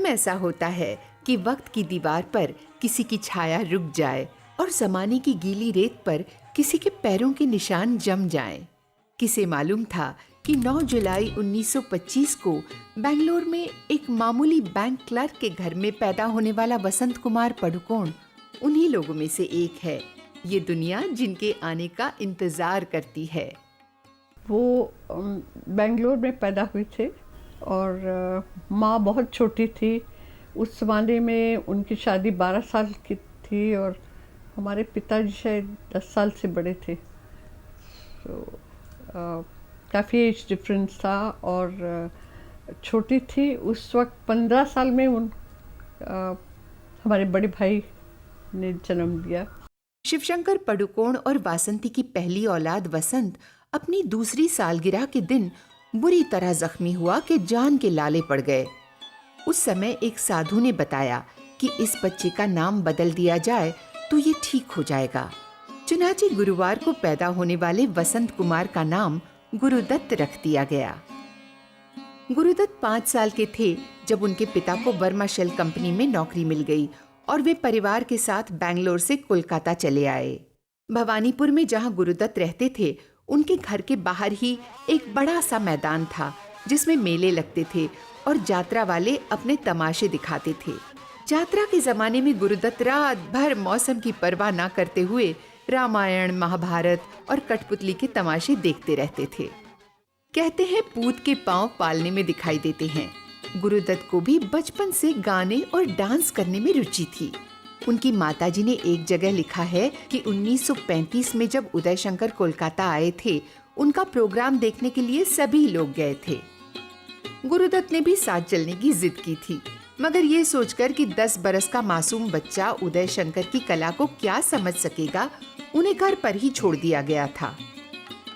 कम ऐसा होता है कि वक्त की दीवार पर किसी की छाया रुक जाए और जमाने की गीली रेत पर किसी के पैरों के निशान जम जाएं। किसे मालूम था कि 9 जुलाई 1925 को बेंगलोर में एक मामूली बैंक क्लर्क के घर में पैदा होने वाला वसंत कुमार पडुकोण उन्हीं लोगों में से एक है, ये दुनिया जिनके आने का इंतजार करती है। वो बेंगलोर में पैदा हुए थे और माँ बहुत छोटी थी। उस ज़माने में उनकी शादी 12 साल की थी और हमारे पिताजी शायद 10 साल से बड़े थे। तो काफ़ी एज डिफरेंस था और छोटी थी उस वक्त। 15 साल में हमारे बड़े भाई ने जन्म दिया। शिवशंकर पडुकोण और वासंती की पहली औलाद वसंत अपनी दूसरी सालगिरह के दिन बुरी तरह जख्मी हुआ कि जान के लाले पड़ गए। उस समय एक साधु ने बताया कि इस बच्चे का नाम बदल दिया जाए तो ये ठीक हो जाएगा। चुनाचे गुरुवार को पैदा होने वाले वसंत कुमार का नाम गुरुदत्त रख दिया गया। गुरुदत्त 5 साल के थे जब उनके पिता को वर्मा शेल कंपनी में नौकरी मिल गई और वे परिवार के साथ बेंगलोर से कोलकाता चले आए। भवानीपुर में जहां गुरुदत्त रहते थे, उनके घर के बाहर ही एक बड़ा सा मैदान था जिसमें मेले लगते थे और यात्रा वाले अपने तमाशे दिखाते थे। यात्रा के जमाने में गुरुदत्त रात भर मौसम की परवाह न करते हुए रामायण, महाभारत और कठपुतली के तमाशे देखते रहते थे। कहते हैं पूत के पांव पालने में दिखाई देते हैं। गुरुदत्त को भी बचपन से गाने और डांस करने में रुचि थी। उनकी माताजी ने एक जगह लिखा है कि 1935 में जब उदय शंकर कोलकाता आए थे, उनका प्रोग्राम देखने के लिए सभी लोग गए थे। गुरुदत्त ने भी साथ चलने की जिद की थी, मगर ये सोचकर कि 10 बरस का मासूम बच्चा उदय शंकर की कला को क्या समझ सकेगा, उन्हें घर पर ही छोड़ दिया गया था।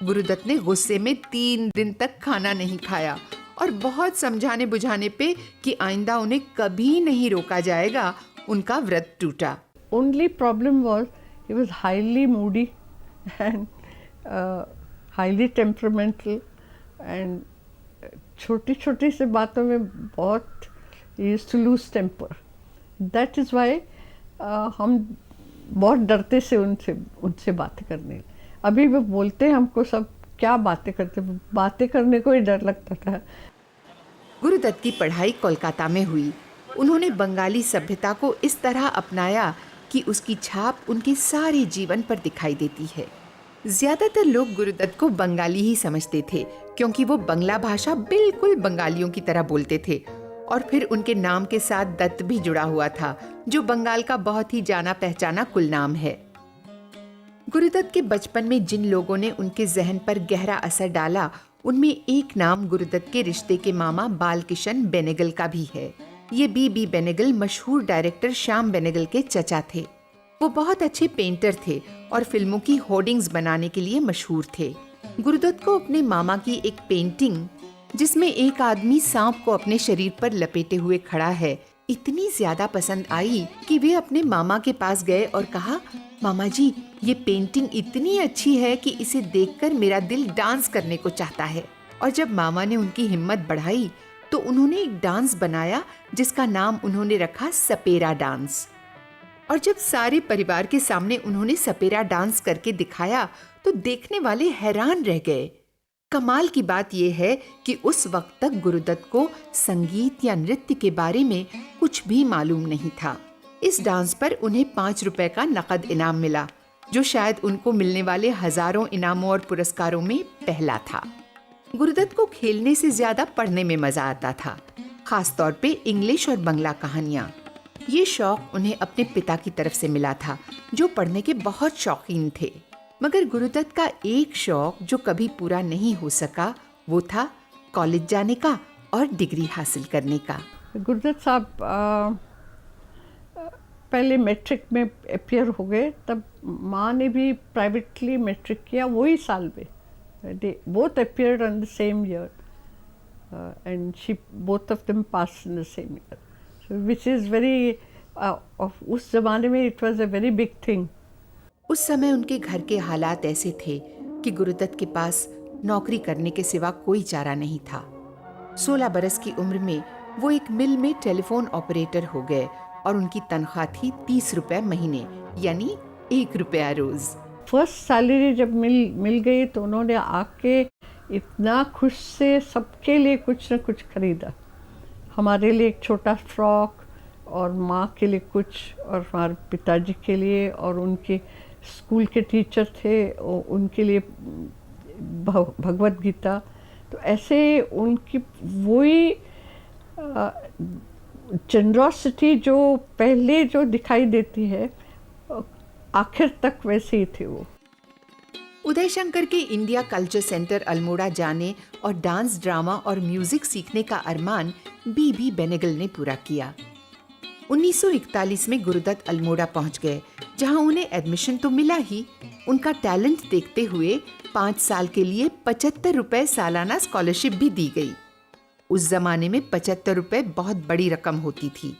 गुरुदत्त ने गुस्से में 3 दिन तक खाना नहीं खाया और बहुत समझाने बुझाने पे कि आइंदा उन्हें कभी नहीं रोका जाएगा, उनका व्रत टूटा। Only problem was he was highly moody and highly temperamental and छोटी छोटी से बातों में बहुत he used to lose temper. That is why हम बहुत डरते से उनसे बातें करने। अभी वो बोलते हैं हमको सब क्या बातें करते, बातें करने को ही डर लगता था। गुरुदत्त की पढ़ाई कोलकाता में हुई। उन्होंने बंगाली सभ्यता को इस तरह अपनाया कि उसकी छाप उनके सारे जीवन पर दिखाई देती है। ज्यादातर लोग गुरुदत्त को बंगाली ही समझते थे क्योंकि वो बंगला भाषा बिल्कुल बंगालियों की तरह बोलते थे और फिर उनके नाम के साथ दत्त भी जुड़ा हुआ था, जो बंगाल का बहुत ही जाना पहचाना कुलनाम है। गुरुदत्त के बचपन में जिन लोगों ने उनके जहन पर गहरा असर डाला, उनमें एक नाम गुरुदत्त के रिश्ते के मामा बालकिशन बेनेगल का भी है। ये बी बेनेगल मशहूर डायरेक्टर श्याम बेनेगल के चचा थे। वो बहुत अच्छे पेंटर थे और फिल्मों की होर्डिंग्स बनाने के लिए मशहूर थे। गुरुदत्त को अपने मामा की एक पेंटिंग, जिसमें एक आदमी सांप को अपने शरीर पर लपेटे हुए खड़ा है, इतनी ज्यादा पसंद आई कि वे अपने मामा के पास गए और कहा, मामा जी, ये पेंटिंग इतनी अच्छी है कि इसे देखकर मेरा दिल डांस करने को चाहता है। और जब मामा ने उनकी हिम्मत बढ़ाई तो उन्होंने एक डांस बनाया जिसका नाम उन्होंने रखा सपेरा डांस। और जब सारे परिवार के सामने उन्होंने सपेरा डांस करके दिखाया तो देखने वाले हैरान रह गए। कमाल की बात यह है कि उस वक्त तक गुरुदत्त को संगीत या नृत्य के बारे में कुछ भी मालूम नहीं था। इस डांस पर उन्हें 5 रुपए का नकद इनाम मिला, जो शायद उनको मिलने वाले हजारों इनामों और पुरस्कारों में पहला था। गुरुदत्त को खेलने से ज्यादा पढ़ने में मजा आता था, खास तौर पे इंग्लिश और बंगला कहानियाँ। ये शौक उन्हें अपने पिता की तरफ से मिला था, जो पढ़ने के बहुत शौकीन थे। मगर गुरुदत्त का एक शौक जो कभी पूरा नहीं हो सका, वो था कॉलेज जाने का और डिग्री हासिल करने का। गुरुदत्त साहब पहले मैट्रिक में अपियर हो गए, तब माँ ने भी प्राइवेटली मैट्रिक किया वही साल में। They both appeared on the same year, and both of them passed in the same year, so which is very उस जमाने में it was a very big thing. उस समय उनके घर के हालात ऐसे थे कि गुरुदत्त के पास नौकरी करने के सिवा कोई चारा नहीं था। 16 बरस की उम्र में वो एक मिल में टेलीफोन ऑपरेटर हो गए और उनकी तनख्वाह थी 30 रुपए महीने, यानी 1 रुपया रोज। फर्स्ट सैलरी जब मिल गई तो उन्होंने आके इतना खुश से सबके लिए कुछ न कुछ खरीदा। हमारे लिए एक छोटा फ्रॉक और माँ के लिए कुछ और हमारे पिताजी के लिए, और उनके स्कूल के टीचर थे और उनके लिए भगवत गीता। तो ऐसे उनकी वही जनरॉसिटी जो पहले जो दिखाई देती है आखिर तक वैसे ही थे वो। उदय शंकर के इंडिया कल्चर सेंटर अल्मोड़ा जाने और डांस, ड्रामा और म्यूजिक सीखने का अरमान बीबी बेनेगल ने पूरा किया। 1941 में गुरुदत्त अल्मोड़ा पहुंच गए, जहां उन्हें एडमिशन तो मिला ही, उनका टैलेंट देखते हुए 5 साल के लिए 75 रुपए सालाना स्कॉलरशिप भी दी गई। उस जमाने में 75 रुपए बहुत बड़ी रकम होती थी।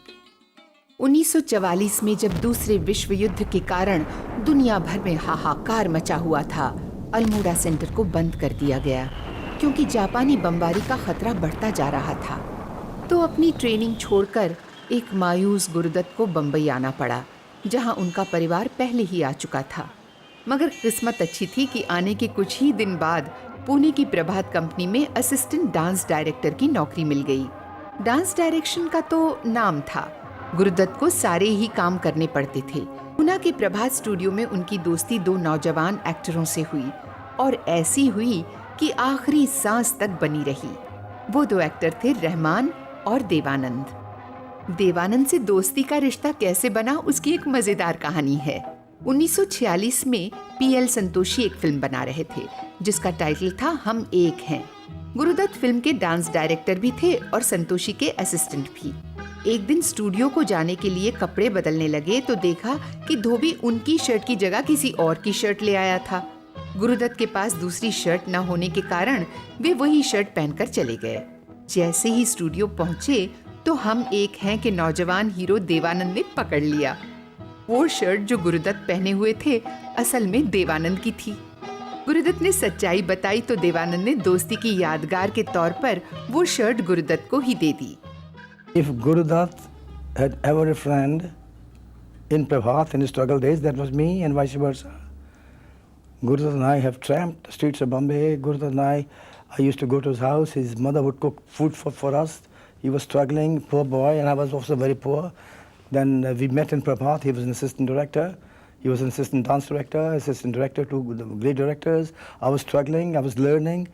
1944 में जब दूसरे विश्व युद्ध के कारण दुनिया भर में हाहाकार मचा हुआ था, अल्मोड़ा सेंटर को बंद कर दिया गया क्योंकि जापानी बमबारी का खतरा बढ़ता जा रहा था। तो अपनी ट्रेनिंग छोड़कर एक मायूस गुरुदत्त को बम्बई आना पड़ा, जहां उनका परिवार पहले ही आ चुका था। मगर किस्मत अच्छी थी कि आने के कुछ ही दिन बाद पुणे की प्रभात कंपनी में असिस्टेंट डांस डायरेक्टर की नौकरी मिल गई। डांस डायरेक्शन का तो नाम था, गुरुदत्त को सारे ही काम करने पड़ते थे। पुणे के प्रभात स्टूडियो में उनकी दोस्ती 2 नौजवान एक्टरों से हुई, और ऐसी हुई कि आखिरी सांस तक बनी रही। वो 2 एक्टर थे रहमान और देवानंद। देवानंद से दोस्ती का रिश्ता कैसे बना, उसकी एक मजेदार कहानी है। 1946 में पीएल संतोषी एक फिल्म बना रहे थे जिसका टाइटल था हम एक हैं। गुरुदत्त फिल्म के डांस डायरेक्टर भी थे और संतोषी के असिस्टेंट भी। एक दिन स्टूडियो को जाने के लिए कपड़े बदलने लगे तो देखा कि धोबी उनकी शर्ट की जगह किसी और की शर्ट ले आया था। गुरुदत्त के पास दूसरी शर्ट न होने के कारण वे वही शर्ट पहनकर चले गए। जैसे ही स्टूडियो पहुंचे तो हम एक हैं के नौजवान हीरो देवानंद ने पकड़ लिया। वो शर्ट जो गुरुदत्त पहने हुए थे असल में देवानंद की थी। गुरुदत्त ने सच्चाई बताई तो देवानंद ने दोस्ती की यादगार के तौर पर वो शर्ट गुरुदत्त को ही दे दी। If Gurudutt had ever a friend in Prabhat in his struggle days, that was me, and vice versa. Gurudutt and I have tramped the streets of Bombay. Gurudutt and I used to go to his house. His mother would cook food for us. He was struggling, poor boy, and I was also very poor. Then we met in Prabhat. He was an assistant director. He was an assistant dance director, assistant director to the great directors. I was struggling, I was learning.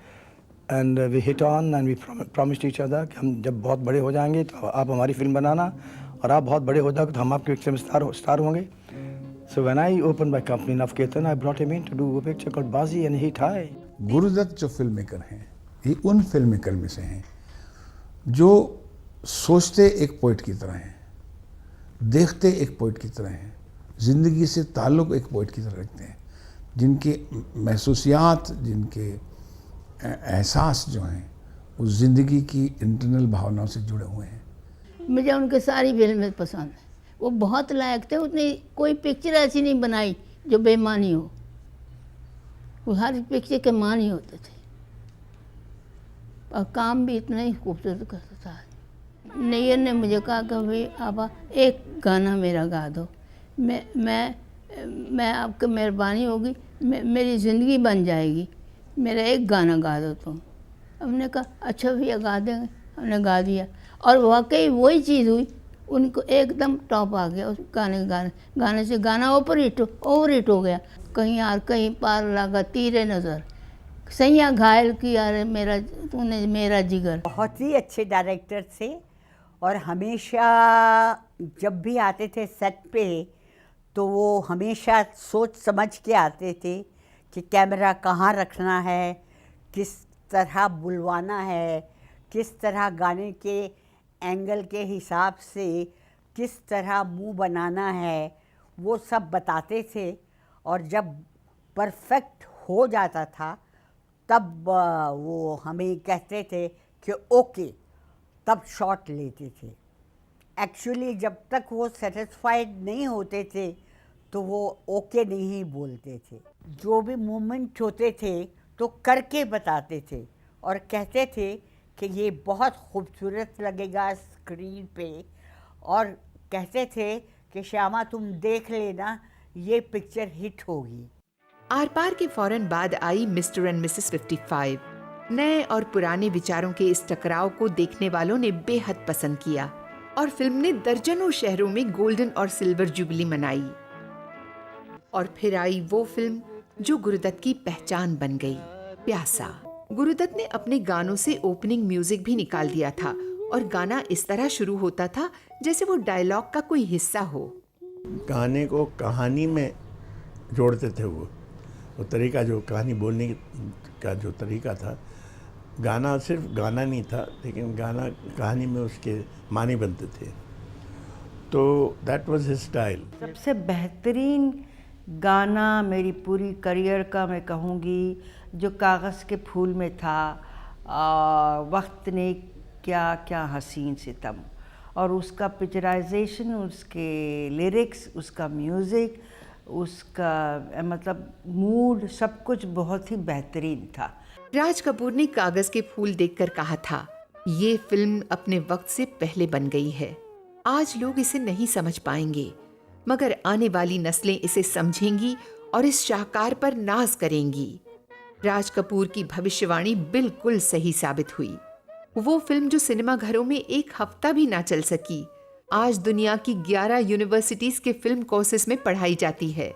And we hit on and we promised each other कि हम जब बहुत बड़े हो जाएंगे तो आप हमारी फिल्म बनाना, और आप बहुत बड़े हो जाओगे तो हम आपके पिक्चर में स्टार होंगे. So when I opened my company Navketan, I brought him in to do a picture called Bazi and hit high. Gurudatt जो फिल्म मेकर हैं, ये उन फिल्म मेकर में से हैं जो सोचते एक पोइट की तरह हैं, देखते एक पोइट की तरह हैं, ज़िंदगी से ताल्लुक़ एक पोइट की तरह रखते हैं, जिनके महसूसियात, जिनके एहसास जो हैं वो ज़िंदगी की इंटरनल भावनाओं से जुड़े हुए हैं। मुझे उनके सारी फिल्में पसंद है। वो बहुत लायक थे, उसने कोई पिक्चर ऐसी नहीं बनाई जो बेईमानी हो। वो हर पिक्चर के मान ही होते थे और काम भी इतना ही खूबसूरत करता था। नैयर ने मुझे कहा कि भाई आबा एक गाना मेरा गा दो, मैं आपकी मेहरबानी होगी, मेरी ज़िंदगी बन जाएगी, मेरा एक गाना गा दो तुम। हमने कहा अच्छा भैया गा देंगे। हमने गा दिया और वाकई वही चीज़ हुई, उनको एकदम टॉप आ गया उस गाने से। गाना ओवर हिट हो गया। कहीं यार कहीं पार लगा तीरे नज़र, सैया घायल किया रे मेरा तूने मेरा जिगर। बहुत ही अच्छे डायरेक्टर थे और हमेशा जब भी आते थे सेट पे तो वो हमेशा सोच समझ के आते थे कि कैमरा कहाँ रखना है, किस तरह बुलवाना है, किस तरह गाने के एंगल के हिसाब से किस तरह मुंह बनाना है, वो सब बताते थे। और जब परफेक्ट हो जाता था तब वो हमें कहते थे कि ओके, तब शॉट लेते थे। एक्चुअली जब तक वो सेटिस्फाइड नहीं होते थे तो वो ओके नहीं बोलते थे। जो भी मूवमेंट होते थे तो करके बताते थे और कहते थे कि ये बहुत खूबसूरत लगेगा स्क्रीन पे, और कहते थे कि श्यामा तुम देख लेना, ये पिक्चर हिट होगी। आर पार के फौरन बाद आई मिस्टर एंड मिसेस 55। नए और पुराने विचारों के इस टकराव को देखने वालों ने बेहद पसंद किया और फिल्म ने दर्जनों शहरों में गोल्डन और सिल्वर जुबली मनाई। और फिर आई वो फिल्म जो गुरुदत्त की पहचान बन गई, प्यासा। गुरुदत्त ने अपने गानों से ओपनिंग म्यूजिक भी निकाल दिया था और गाना इस तरह शुरू होता था जैसे वो डायलॉग का कोई हिस्सा हो। गाने को कहानी में जोड़ते थे वो तरीका, जो कहानी बोलने का जो तरीका था, गाना सिर्फ गाना नहीं था, लेकिन गाना कहानी में उसके मानी बनते थे। तो दैट वाज हिज स्टाइल। सबसे बेहतरीन गाना मेरी पूरी करियर का मैं कहूँगी जो कागज़ के फूल में था, वक्त ने क्या क्या हसीन सितम, और उसका पिक्चराइजेशन, उसके लिरिक्स, उसका म्यूज़िक, उसका मतलब मूड, सब कुछ बहुत ही बेहतरीन था। राज कपूर ने कागज के फूल देखकर कहा था, ये फिल्म अपने वक्त से पहले बन गई है। आज लोग इसे नहीं समझ पाएंगे, मगर आने वाली नस्लें इसे समझेंगी और इस शाहकार पर नाज करेंगी। राज कपूर की भविष्यवाणी बिल्कुल सही साबित हुई। वो फिल्म जो सिनेमा घरों में एक हफ्ता भी ना चल सकी, आज दुनिया की 11 यूनिवर्सिटीज के फिल्म कोर्सेज में पढ़ाई जाती है।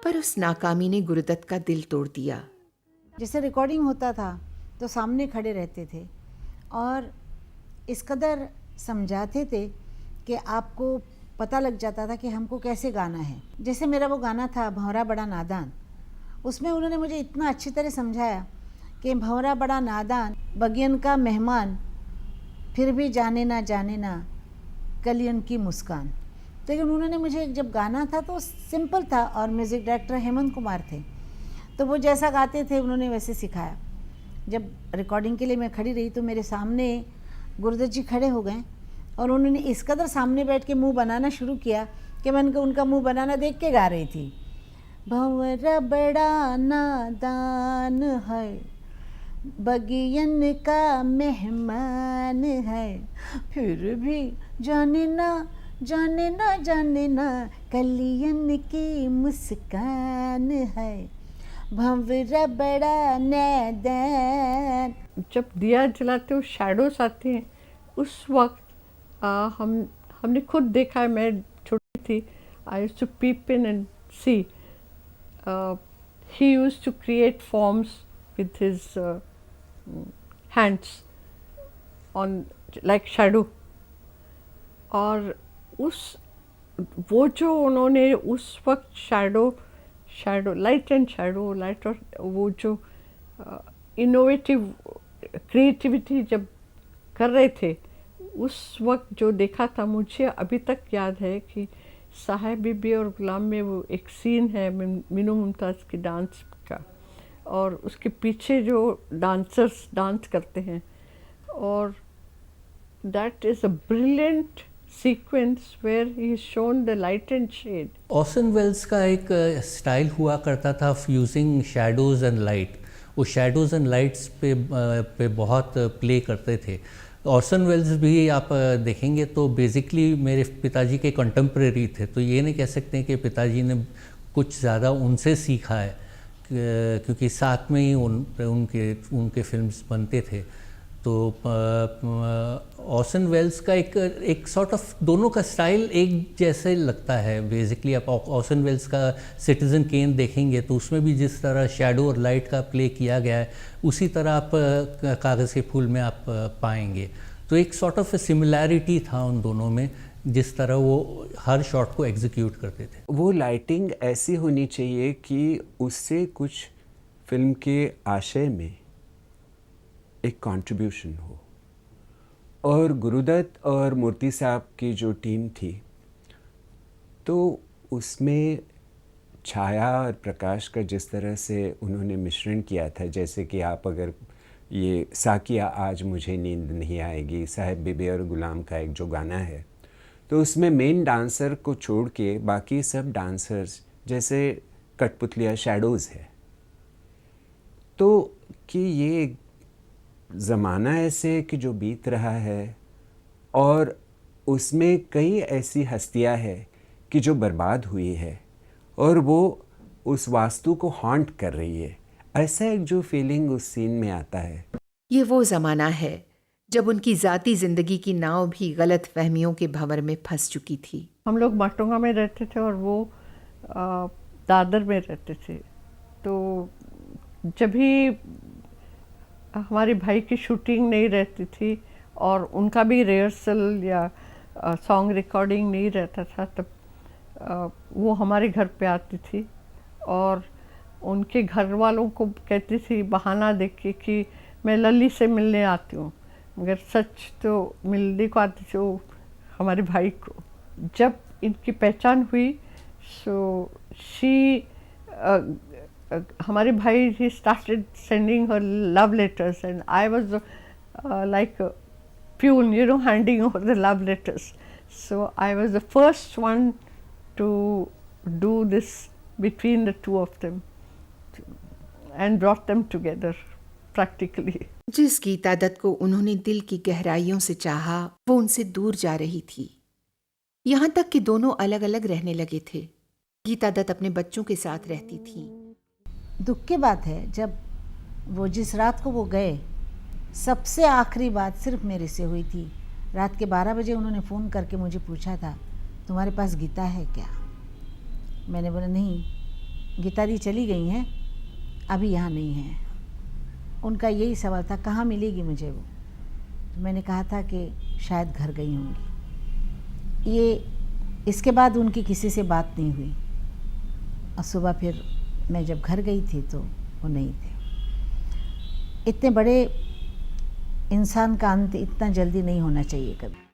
पर उस नाकामी ने गुरुदत्त का दिल तोड़ दिया। जैसे रिकॉर्डिंग होता था तो सामने खड़े रहते थे और इस कदर समझाते थे कि आपको पता लग जाता था कि हमको कैसे गाना है। जैसे मेरा वो गाना था भंवरा बड़ा नादान, उसमें उन्होंने मुझे इतना अच्छी तरह समझाया कि भंवरा बड़ा नादान, बगियन का मेहमान, फिर भी जाने ना कलियन की मुस्कान। लेकिन उन्होंने मुझे जब गाना था तो सिंपल था और म्यूज़िक डायरेक्टर हेमंत कुमार थे, तो वो जैसा गाते थे उन्होंने वैसे सिखाया। जब रिकॉर्डिंग के लिए मैं खड़ी रही तो मेरे सामने गुरुदत्त जी खड़े हो गए और उन्होंने इस कदर सामने बैठ के मुंह बनाना शुरू किया कि मैं उनका मुंह बनाना देख के गा रही थी। भंवरा बड़ा नादान है, बगियन का मेहमान है, फिर भी जाने ना कलियन की मुस्कान है, भंवरा बड़ा नादान। जब दिया जलाते हो शैडोज आते हैं, उस वक्त हमने खुद देखा है। मैं छोटी थी, I used to peep in and see. He used to create forms with his hands on like shadow, और वो जो उन्होंने उस वक्त shadow light and shadow light, और वो जो इनोवेटिव क्रिएटिविटी जब कर रहे थे उस वक्त जो देखा था, मुझे अभी तक याद है कि साहेब बीबी और गुलाम में वो एक सीन है मीनू मुमताज़ की डांस का, और उसके पीछे जो डांसर्स डांस करते हैं, और that is a brilliant sequence where he is shown the light and shade. Orson Welles का एक स्टाइल हुआ करता था यूजिंग शैडोज़ एंड लाइट। वो शैडोज़ एंड लाइट्स पे बहुत प्ले करते थे। ऑर्सन वेल्स भी आप देखेंगे तो बेसिकली मेरे पिताजी के कंटेम्प्रेरी थे, तो ये नहीं कह सकते हैं कि पिताजी ने कुछ ज़्यादा उनसे सीखा है, क्योंकि साथ में ही उनके फिल्म्स बनते थे। तो ऑर्सन वेल्स का एक सॉर्ट ऑफ दोनों का स्टाइल एक जैसे लगता है। बेसिकली आप ऑर्सन वेल्स का सिटीज़न केन देखेंगे तो उसमें भी जिस तरह शैडो और लाइट का प्ले किया गया है, उसी तरह आप कागज़ के फूल में आप पाएंगे। तो एक सॉर्ट ऑफ सिमिलैरिटी था उन दोनों में, जिस तरह वो हर शॉट को एग्जीक्यूट करते थे। वो लाइटिंग ऐसी होनी चाहिए कि उससे कुछ फिल्म के आशय में एक कंट्रीब्यूशन हो। और गुरुदत्त और मूर्ति साहब की जो टीम थी, तो उसमें छाया और प्रकाश का जिस तरह से उन्होंने मिश्रण किया था, जैसे कि आप अगर ये साकिया आज मुझे नींद नहीं आएगी, साहिब बीबी और गुलाम का एक जो गाना है, तो उसमें मेन डांसर को छोड़ के बाकी सब डांसर्स जैसे कठपुतलिया शैडोज़ है। तो कि ये ज़माना ऐसे कि जो बीत रहा है और उसमें कई ऐसी हस्तियां हैं कि जो बर्बाद हुई है और वो उस वास्तु को हॉन्ट कर रही है, ऐसा एक जो फीलिंग उस सीन में आता है। ये वो ज़माना है जब उनकी ज़ाती ज़िंदगी की नाव भी गलत फहमियों के भंवर में फंस चुकी थी। हम लोग माटोंगा में रहते थे और वो दादर में रहते थे। तो जब भी हमारे भाई की शूटिंग नहीं रहती थी और उनका भी रिहर्सल या सॉन्ग रिकॉर्डिंग नहीं रहता था, तब वो हमारे घर पे आती थी और उनके घर वालों को कहती थी बहाना देख के कि मैं लल्ली से मिलने आती हूँ, मगर सच तो मिलने को आती थी वो हमारे भाई को। जब इनकी पहचान हुई सो हमारे भाई he started sending her love letters and I was like peon, you know, handing over the love letters. So I was the first one to do this between the two of them and brought them together practically. जिस गीता दत्त को उन्होंने दिल की गहराइयों से चाहा, वो उनसे दूर जा रही थी। यहाँ तक कि दोनों अलग अलग रहने लगे थे। गीता दत्त अपने बच्चों के साथ रहती थी। दुख की बात है, जब वो जिस रात को वो गए, सबसे आखिरी बात सिर्फ मेरे से हुई थी। रात के 12 बजे उन्होंने फ़ोन करके मुझे पूछा था, तुम्हारे पास गीता है क्या? मैंने बोला नहीं, गीता दी चली गई हैं, अभी यहाँ नहीं है। उनका यही सवाल था, कहाँ मिलेगी मुझे वो? तो मैंने कहा था कि शायद घर गई होंगी। इसके बाद उनकी किसी से बात नहीं हुई और सुबह फिर मैं जब घर गई थी तो वो नहीं थे। इतने बड़े इंसान का अंत इतना जल्दी नहीं होना चाहिए कभी।